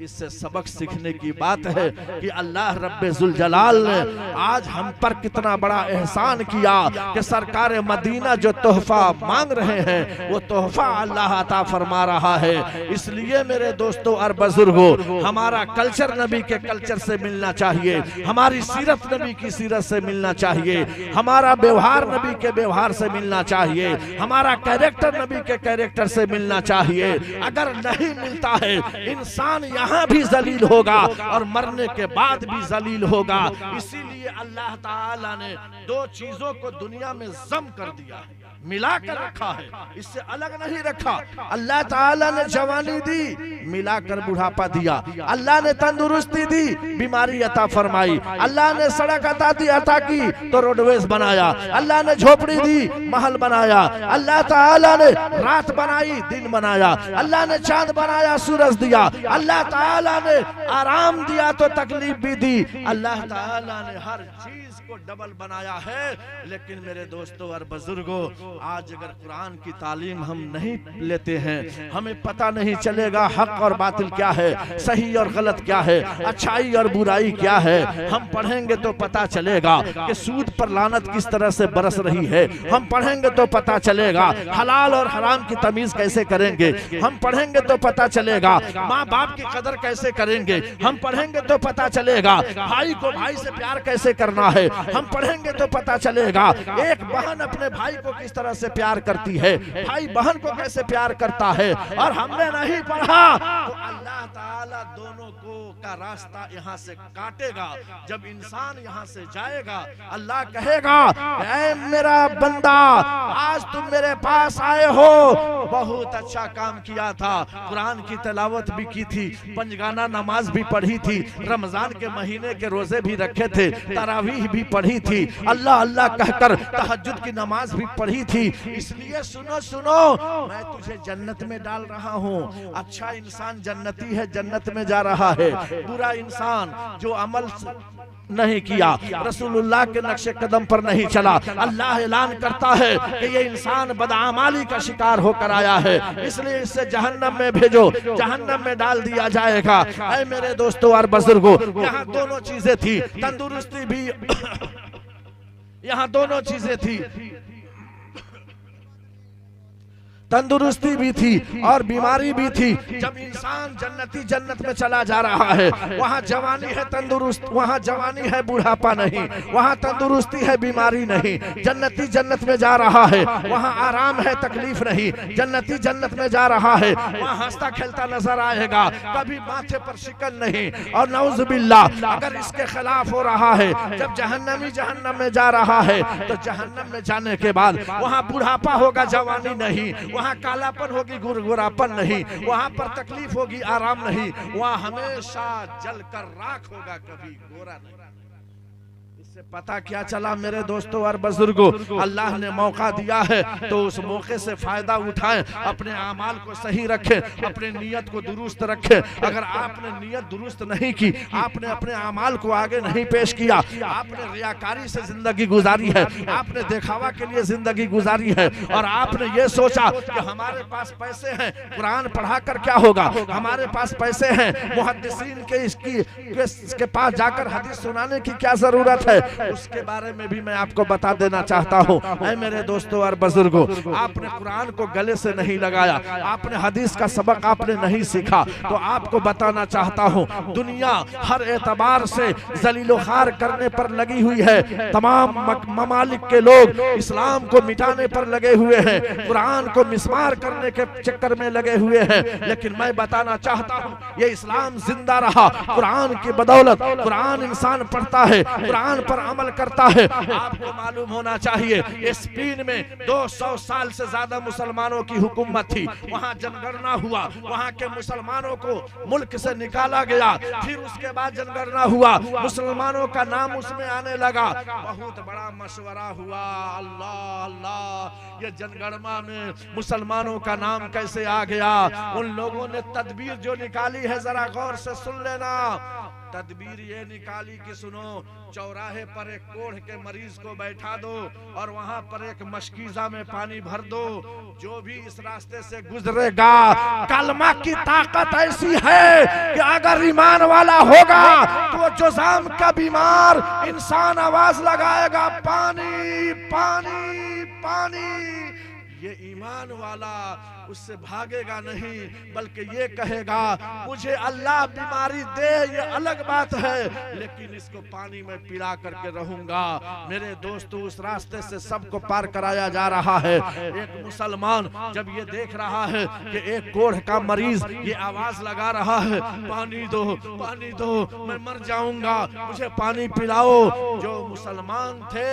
इससे सबक सीखने की बात है कि अल्लाह रब्बे जुल जलाल ने आज हम पर कितना बड़ा एहसान किया कि सरकार मदीना जो तोहफा मांग रहे हैं वो तोहफा अल्लाह अता फरमा रहा है। इसलिए मेरे दोस्तों और बुजुर्गों, हमारा कल्चर नबी के कल्चर से मिलना चाहिए, हमारी सीरत नबी की सीरत से मिलना चाहिए, हमारा व्यवहार नबी के व्यवहार से मिलना चाहिए, हमारा कैरेक्टर नबी के कैरेक्टर से मिलना चाहिए। अगर नहीं मिलता है, इंसान यहाँ भी जलील होगा और मरने के बाद भी जलील होगा। इसीलिए अल्लाह ताला ने दो चीजों को दुनिया में जम कर दिया है, मिला कर रखा है, इससे अलग नहीं रखा। अल्लाह ताला ने जवानी दी, मिलाकर बुढ़ापा दिया। अल्लाह ने तंदुरुस्ती दी, बीमारी अता फरमाई। अल्लाह ने सड़क अता की तो रोडवेज बनाया। अल्लाह ने झोपड़ी दी, महल बनाया। अल्लाह ताला ने रात बनाई, दिन बनाया। अल्लाह ने चांद बनाया, सूरज दिया। अल्लाह ताला ने आराम दिया तो तकलीफ भी दी। अल्लाह ताला ने हर चीज को डबल बनाया है। लेकिन मेरे दोस्तों और बुजुर्गों, आज अगर कुरान की तालीम हम नहीं लेते हैं, हमें पता नहीं चलेगा हक और बातिल क्या है, सही और गलत क्या है, अच्छाई और बुराई क्या है। हम पढ़ेंगे तो पता चलेगा कि सूद पर लानत किस तरह से बरस रही है। हम पढ़ेंगे तो पता चलेगा हलाल और हराम की तमीज कैसे करेंगे। हम पढ़ेंगे तो पता चलेगा माँ बाप की कदर कैसे करेंगे। हम पढ़ेंगे तो पता चलेगा भाई को भाई से प्यार कैसे करना है। हम पढ़ेंगे तो पता चलेगा एक बहन अपने भाई को किस तरह से प्यार करती है, भाई बहन को कैसे प्यार करता है। और हमने नहीं पढ़ा तो अल्लाह ताला दोनों को का रास्ता यहाँ से काटेगा। जब इंसान यहाँ से जाएगा, अल्लाह कहेगा, ऐ मेरा बंदा, आज तुम मेरे पास आए हो, बहुत अच्छा काम किया था, कुरान की तिलावत भी की थी, पंजगाना नमाज भी पढ़ी थी, रमजान के महीने के रोजे भी रखे थे, तरावीह भी पढ़ी थी, अल्लाह अल्लाह कहकर तहज्जुद की नमाज भी पढ़ी थी। इसलिए सुनो सुनो, मैं तुझे जन्नत में डाल रहा हूँ। अच्छा इंसान जन्नती है, जन्नत में जा रहा है। बुरा इंसान जो अमल नहीं किया, रसूलुल्लाह के नक्शे कदम पर नहीं चला, अल्लाह ऐलान करता है कि ये इंसान बदआमाली का शिकार होकर आया है, इसलिए इससे जहन्नम में भेजो, जहन्नम में डाल दिया जाएगा। ऐ मेरे दोस्तों और बुजुर्गों, यहाँ दोनों चीजें थी, तंदुरुस्ती भी यहाँ दोनों चीजें थी, तंदुरुस्ती भी थी और बीमारी भी थी। जब इंसान जन्नत में चला जा रहा है, वहाँ जवानी है तंदुरुस्त, वहाँ जवानी है बुढ़ापा नहीं, वहाँ तंदुरुस्ती है बीमारी नहीं। जन्नती जन्नत में जा रहा है, वहाँ आराम है तकलीफ नहीं। जन्नती जन्नत में जा रहा है, वहाँ हंसता खेलता नजर आएगा, कभी माथे पर शिकन नहीं। और नऊजुबिल्लाह, अगर इसके खिलाफ हो रहा है, जब जहन्नमी जहन्नम में जा रहा है, तो जहन्नम में जाने के बाद वहाँ बुढ़ापा होगा, जवानी नहीं, वहाँ कालापन होगी, गुरगुरापन नहीं, वहाँ पर तकलीफ होगी, आराम नहीं, वहाँ हमेशा जलकर राख होगा, कभी गोरा नहीं। इससे पता क्या चला मेरे दोस्तों और बुजुर्गों, अल्लाह ने मौका दिया है तो उस मौके से फायदा उठाएं, अपने आमाल को सही रखें, अपने नियत को दुरुस्त रखें। अगर आपने नियत दुरुस्त नहीं की, आपने अपने आमाल को आगे नहीं पेश किया, आपने रियाकारी से जिंदगी गुजारी है, आपने दिखावा के लिए जिंदगी गुजारी है, और आपने ये सोचा कि हमारे पास पैसे हैं, कुरान पढ़ाकर क्या होगा, हमारे पास पैसे हैं, मुहद्दिसीन के पास जाकर हदीस सुनाने की क्या जरूरत है, उसके बारे में भी मैं आपको बता देना चाहता हूँ। ऐ मेरे दोस्तों और बुजुर्गों, आपने कुरान को गले से नहीं लगाया, आपने हदीस का सबक आपने नहीं सीखा, तो आपको बताना चाहता हूँ, दुनिया हर एतबार से जलीलो खार करने पर लगी हुई है। तमाम ममालिक के लोग इस्लाम को मिटाने पर लगे हुए हैं, कुरान को मिसमार करने के चक्कर में लगे हुए हैं। लेकिन मैं बताना चाहता हूँ, ये इस्लाम जिंदा रहा कुरान की बदौलत। कुरान इंसान पढ़ता है, कुरान पर अमल करता है। आपको मालूम होना चाहिए, स्पेन में 200 साल से ज्यादा मुसलमानों की हुकूमत थी, वहाँ जनगणना हुआ, वहाँ के मुसलमानों को मुल्क से निकाला गया, फिर उसके बाद जनगणना हुआ, मुसलमानों का नाम उसमें आने लगा, बहुत बड़ा मशवरा हुआ। अल्लाह अल्लाह, ये जनगणना में मुसलमानों का नाम कैसे आ गया? उन लोगों ने तदबीर जो निकाली है, जरा गौर से सुन लेना। तदबीर ये निकाली कि सुनो, चौराहे पर एक कोढ़ के मरीज को बैठा दो और वहां पर एक मशकीजा में पानी भर दो। जो भी इस रास्ते से गुजरेगा, कलमा की ताकत ऐसी है कि अगर ईमान वाला होगा तो जुज़ाम का बीमार इंसान आवाज लगाएगा, पानी पानी पानी। ये ईमान वाला उससे भागेगा नहीं, बल्कि ये कहेगा मुझे अल्लाह बीमारी दे, ये अलग बात है, लेकिन इसको पानी में पिला करके रहूंगा। मेरे दोस्तों, उस रास्ते से सबको पार कराया जा रहा है। एक मुसलमान जब ये देख रहा है कि एक कोढ़ का मरीज ये आवाज लगा रहा है, पानी दो पानी दो, मैं मर जाऊंगा, मुझे पानी पिलाओ। जो मुसलमान थे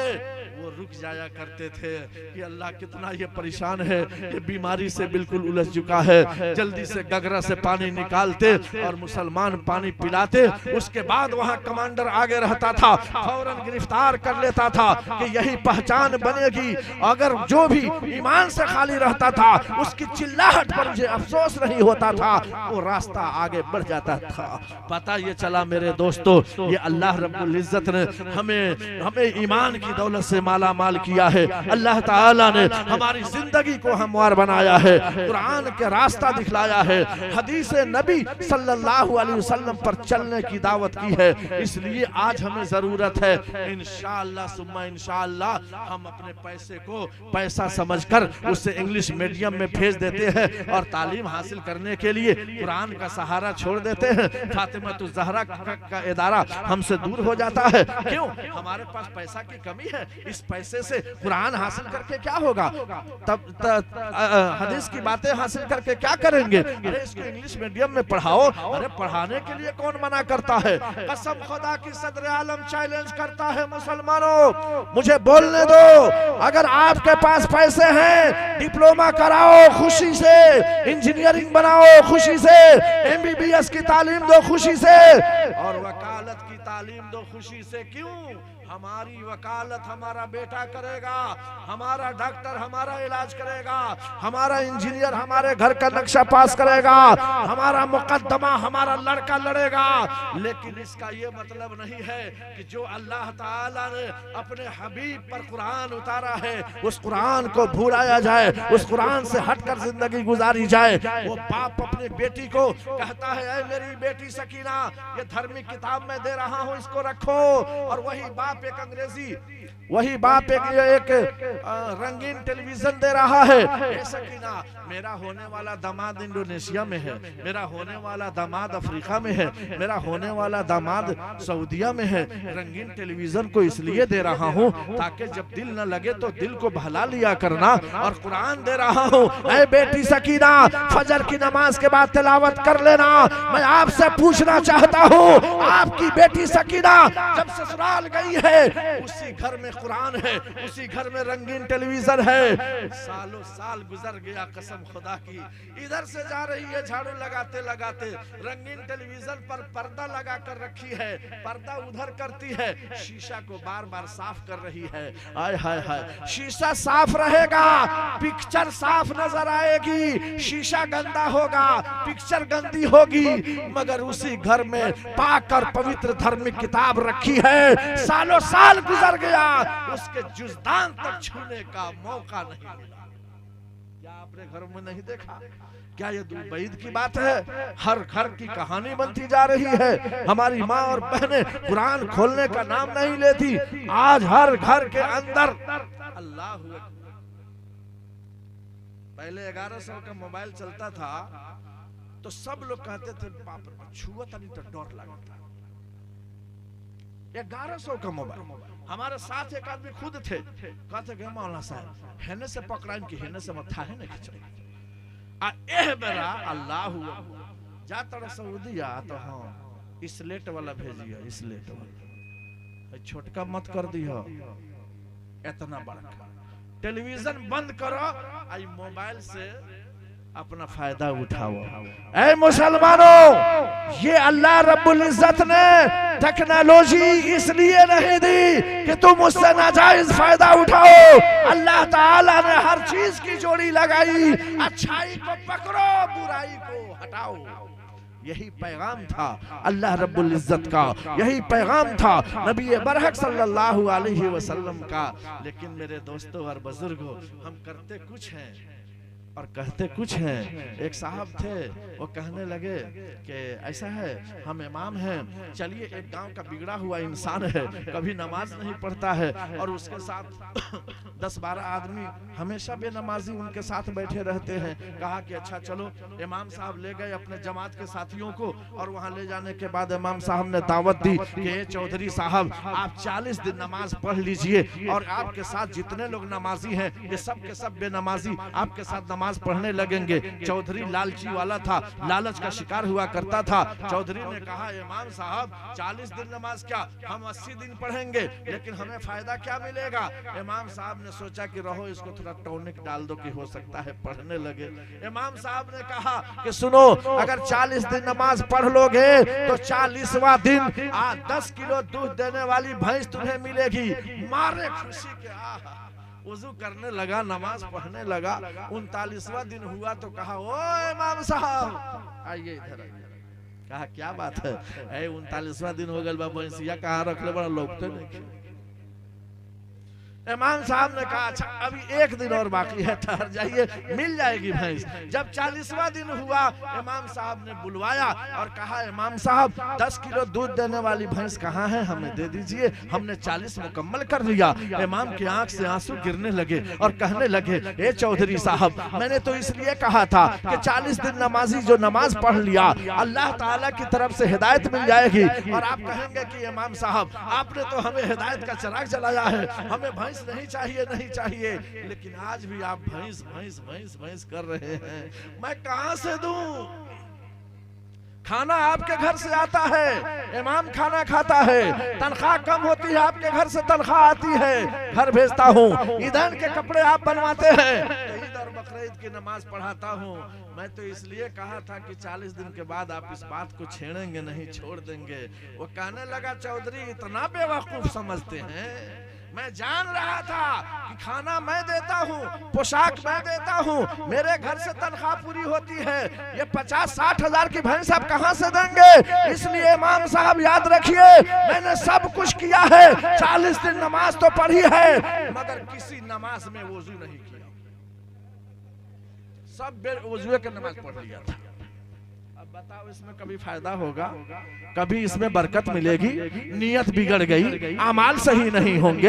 वो रुक जाया करते थे कि अल्लाह कितना ये परेशान है, ये बीमारी से बिल्कुल उलझ चुका है, जल्दी से गगरा से पानी निकालते और मुसलमान पानी पिलाते। उसके बाद वहां कमांडर आगे रहता था, फौरन गिरफ्तार कर लेता था कि यही पहचान बनेगी। अगर जो भी ईमान से खाली रहता था उसकी चिल्लाहट पर मुझे अफसोस नहीं होता था, वो रास्ता आगे बढ़ जाता था। पता ये चला मेरे दोस्तों, ये अल्लाह रब्बुल इज्जत ने हमें ईमान की दौलत से माला माल किया है। अल्लाह ताला ने हमारी जिंदगी को हमवार बनाया है, कुरान के रास्ता दिखलाया है, हदीस नबी सल्लल्लाहु अलैहि वसल्लम पर चलने की दावत की है। इसलिए आज हमें जरूरत है, इंशाअल्लाह सुम्मा इंशाअल्लाह हम अपने पैसे को पैसा समझकर उससे इंग्लिश मीडियम में भेज देते हैं और तालीम हासिल करने के लिए कुरान का सहारा छोड़ देते हैं। फातिमातुज़ ज़हरा का इदारा हमसे दूर हो जाता है। क्यों? हमारे पास पैसा की कमी है। इस पैसे से कुरान हासिल करके क्या होगा? हदीस की बातें हासिल करके क्या करेंगे? अरे इसको इंग्लिश मीडियम में पढ़ाओ। अरे पढ़ाने के लिए कौन मना करता है? कसम खुदा की सदर आलम चैलेंज करता है, मुसलमानों मुझे बोलने दो। अगर आपके पास पैसे हैं, डिप्लोमा कराओ खुशी से, इंजीनियरिंग बनाओ खुशी से, MBBS की तालीम दो खुशी से, और वकालत की तालीम दो खुशी से। क्यों? हमारी वकालत हमारा बेटा करेगा, हमारा डॉक्टर हमारा इलाज करेगा, हमारा इंजीनियर हमारे घर का नक्शा पास करेगा, हमारा मुकद्दमा हमारा लड़का लड़ेगा। लेकिन इसका ये मतलब नहीं है कि जो अल्लाह ताला ने अपने हबीब पर कुरान उतारा है उस कुरान को भुलाया जाए, उस कुरान से हटकर जिंदगी गुजारी जाए। वो बाप अपनी बेटी को कहता है, ऐ मेरी बेटी सकीना, ये धार्मिक किताब में दे रहा हूँ, इसको रखो। और वही बाप एक अंग्रेजी, वही बाप एक रंगीन टेलीविजन दे रहा है। सकीना, मेरा होने वाला दामाद इंडोनेशिया में है, मेरा होने वाला दामाद अफ्रीका में है, मेरा होने वाला दामाद सऊदिया में है। रंगीन टेलीविजन को इसलिए दे रहा हूँ ताकि जब दिल न लगे तो दिल को बहला लिया करना। और कुरान दे रहा हूँ, ऐ बेटी सकीना, फजर की नमाज के बाद तिलावत कर लेना। मैं आपसे पूछना चाहता हूँ, आपकी बेटी सकीना जब ससुराल गई है उसी घर में कुरान है, उसी घर में रंगीन टेलीविजन है। सालों साल गुजर गया, कसम खुदा की, इधर से जा रही है झाड़ू लगाते लगाते, रंगीन टेलीविजन पर पर्दा लगा कर रखी है, पर्दा उधर करती है, शीशा को बार बार साफ कर रही है। आय हाय हाय, शीशा साफ रहेगा, पिक्चर साफ नजर आएगी। शीशा गंदा होगा, पिक्चर गंदी होगी। मगर उसी घर में पाक और पवित्र धार्मिक किताब रखी है। सालों साल गुजर गया, उसके जुज़दान तक छूने का मौका नहीं मिला। क्या आपने घरों में नहीं देखा? क्या ये दुबईद की बात है? हर घर की कहानी बनती जा रही है। हमारी माँ और बहनें कुरान खोलने का नाम नहीं लेती। आज हर घर के अंदर अल्लाह हुआ। पहले 1100 का मोबाइल चलता था तो सब लोग कहते थे बाप रे, छुआ नहीं तो डर लगता। 1100 का मोबाइल, हमारे साथ एक आदमी खुद थे, कहते गए मौलाना साहब हेने से पकड़ाइन की हेने से मत थाहे नहीं खिंचो। आ एह बेरा अल्लाह हुआ जा तड़ा सऊदीया तो हाँ स्लेट वाला भेजिए, स्लेट वाला, छोटका मत कर दियो, इतना बड़ा टेलीविजन बंद करो, आई मोबाइल से अपना फायदा उठाओ। ऐ मुसलमानों, ये अल्लाह रब्बुल इज्जत ने टेक्नोलॉजी इसलिए नहीं दी कि तुम उससे नाजायज फायदा उठाओ। अल्लाह ताला ने हर चीज की जोड़ी लगाई, अच्छाई को पकड़ो, बुराई को हटाओ। यही पैगाम था अल्लाह रब्बुल इज्जत का, यही पैगाम था नबी बरहक सल्लल्लाहु अलैहि वसल्लम का। लेकिन मेरे दोस्तों और बुजुर्गों, हम करते कुछ हैं और कहते कुछ हैं। एक साहब थे, वो कहने लगे कि ऐसा है, हम इमाम हैं, चलिए एक गांव का बिगड़ा हुआ इंसान है, कभी नमाज नहीं पढ़ता है और उसके साथ 10-12 आदमी हमेशा बेनमाजी उनके साथ बैठे रहते हैं। कहा कि अच्छा चलो, इमाम साहब ले गए अपने जमात के साथियों को और वहां ले जाने के बाद इमाम साहब ने दावत दी कि ये चौधरी साहब, आप 40 दिन नमाज पढ़ लीजिए और आपके साथ जितने लोग नमाजी हैं ये सब के सब बेनमाजी आपके साथ नमाज पढ़ने लगेंगे। चौधरी लालची वाला था, लालच का शिकार हुआ करता था। चौधरी ने कहा, इमाम साहब 40 दिन नमाज क्या, हम 80 दिन पढ़ेंगे, लेकिन हमें फायदा क्या मिलेगा। इमाम साहब ने सोचा कि रहो, इसको थोड़ा टॉनिक डाल दो कि हो सकता है पढ़ने लगे। इमाम साहब ने कहा कि सुनो, अगर 40 दिन नमाज पढ़ लोगे तो 40वां दिन 10 किलो दूध देने वाली भैंस तुम्हें मिलेगी। मारे खुशी के वुजू करने लगा, नमाज पढ़ने लगा। 39वां दिन हुआ तो कहा, ओ इमाम साहब आइए इधर आइए। कहा क्या बात है, 39वां दिन हो गया, भैंसिया कहाँ रख ले, बड़ा लोग तो नहीं। इमाम साहब ने कहा, अच्छा अभी 1 दिन और बाकी है, ठहर जाइए, मिल जाएगी भैंस। जब 40वां दिन हुआ, इमाम साहब ने बुलवाया और कहा, इमाम साहब 10 किलो दूध देने वाली भैंस कहाँ है, हमें दे दीजिए, हमने 40 मुकम्मल कर लिया। इमाम की आंख से आंसू गिरने लगे और कहने लगे, ए चौधरी साहब, मैंने तो इसलिए कहा था कि 40 दिन नमाजी जो नमाज पढ़ लिया, अल्लाह ताला की तरफ से हिदायत मिल जाएगी। और आप कहेंगे कि इमाम साहब, आपने तो हमें हिदायत का चिराग जलाया है, हमें भैंस नहीं चाहिए, नहीं चाहिए, लेकिन आज भी आप भैंस भैंस भैंस भैंस कर रहे हैं। मैं कहां से दूं? खाना आपके घर से आता है, इमाम खाना खाता है, तनख्वाह कम होती है, आपके घर से तनख्वाह आती है, घर भेजता हूँ, ईदन के कपड़े आप बनवाते हैं, ईद और बकरीद की नमाज पढ़ाता हूँ। मैं तो इसलिए कहा था कि 40 दिन के बाद आप इस बात को छेड़ेंगे नहीं, छोड़ देंगे। वो कहने लगा, चौधरी इतना बेवकूफ समझते हैं, मैं जान रहा था कि खाना मैं देता हूँ, पोशाक मैं देता हूँ, मेरे घर से तनख्वाह पूरी होती है, ये 50-60 हजार की भैंस आप कहाँ से देंगे। इसलिए इमाम साहब याद रखिए, मैंने सब कुछ किया है, 40 दिन नमाज तो पढ़ी है, मगर किसी नमाज में वुजू नहीं किया, सब बेवुजू के नमाज पढ़ लिया था। अब बताओ, इसमें कभी फायदा होगा, कभी इसमें बरकत मिलेगी? नियत बिगड़ गई, अमाल सही नहीं होंगे।